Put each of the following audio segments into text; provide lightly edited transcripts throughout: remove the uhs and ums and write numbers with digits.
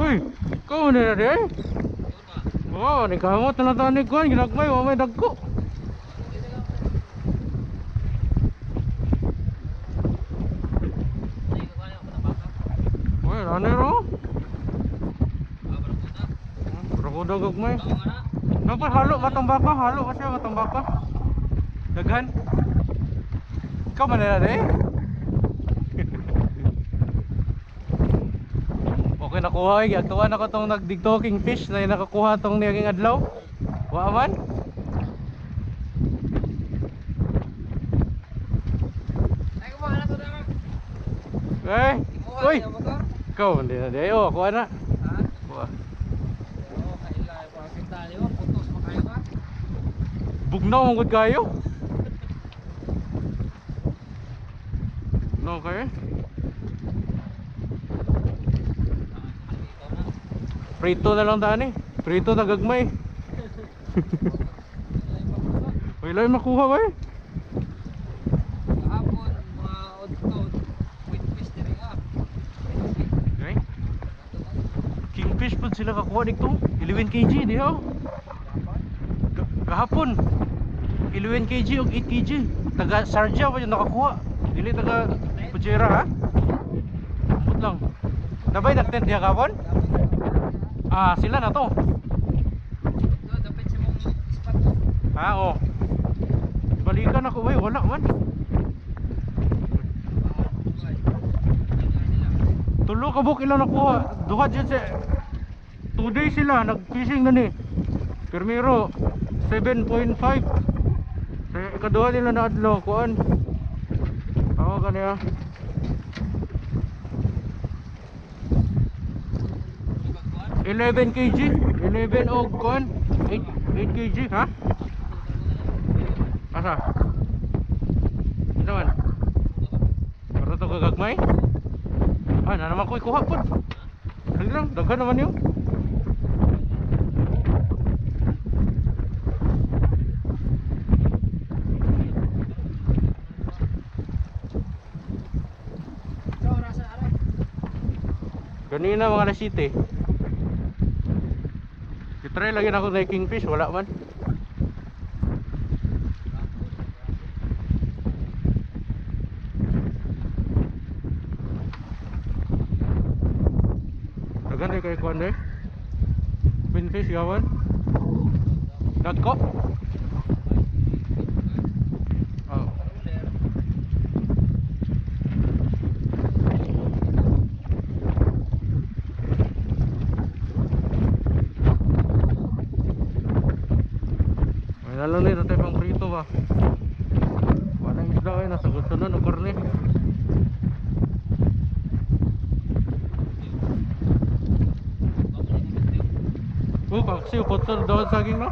Uy, kau na rin eh. Oh, ni kamot na tanig ko, ginagmay, may dagko. Uy, ano ro? Barakuda gagmay. Napa halo matang baka, halo kasi matang baka. Daghan. Ikaw man na rin eh. Okay, nakuha ay agtuan ako tong nagdigto kingfish na nakakuha tong niyaging adlaw. Wa man. Ay kumaha na to na. Eh. Uy. Ikaw hindi na di. Oh, kuha na. Ha? Kuha. Oh, kaila pa kita yo, putos makayo ka. Bugnaw ang good kayo. No, okay. Prito na lang daan eh. Prito na gagmay. Wala yung makuha ba eh. Kahapon mga odd-odd with fish diri ah. Okay. Kingfish po sila kakuha dito. 11 kg di ho. Kahapon 11 kg o 8 kg. Taga Sarja pa yung nakakuha. Dili taga Pujera ha. Amot lang. Nabay nagtent diya kahapon? Ah, sila na to. No, dapat sa mong spot. Ah, oh. Balikan ako, wala man. Tulo ka buk ilang nakuha. Duha dyan sa 2 days sila nag-fishing na ni. Primero 7.5. Sa ikaduha nila na adlaw kuan. Ako kaniya. $11 kg, 11 og kuan, 8 kg ha? Asa? Ano man? Para to kagagmay? Ah, na naman ko ikuha pod. Sige lang, daghan naman yun. So, rasa ara. Kanina mga alas 7. Try lagi na ako na kingfish, wala man. Dagan kay kuan eh. Pinfish gawan. Dagko. Oh. Lalo na tayo pang prito ba. Wala yung isda kayo, nasa gusto na ng karne. Oh, kaksi, upot daw saging no?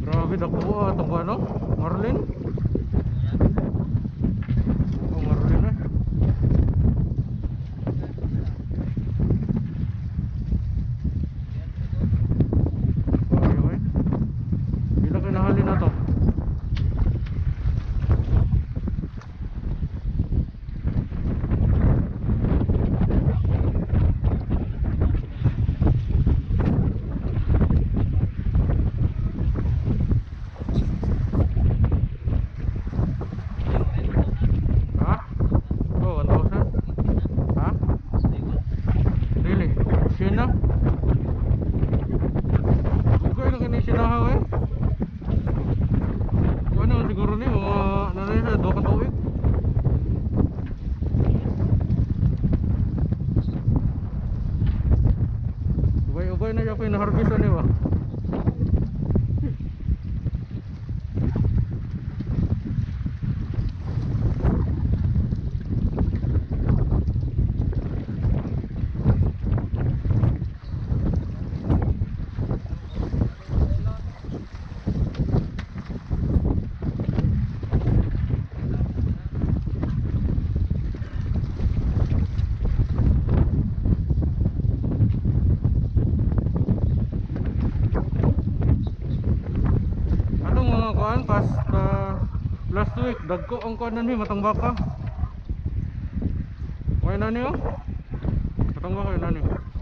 Grabe nakuha itong ano? Marlin? Oh, Marlin eh. Okay, okay. Bila kinahalin na to? Bisa ni ba? Anong mga kuan last week dagko ang kuan ni matang baka. Kuan na niyo? Matang baka yun na niyo.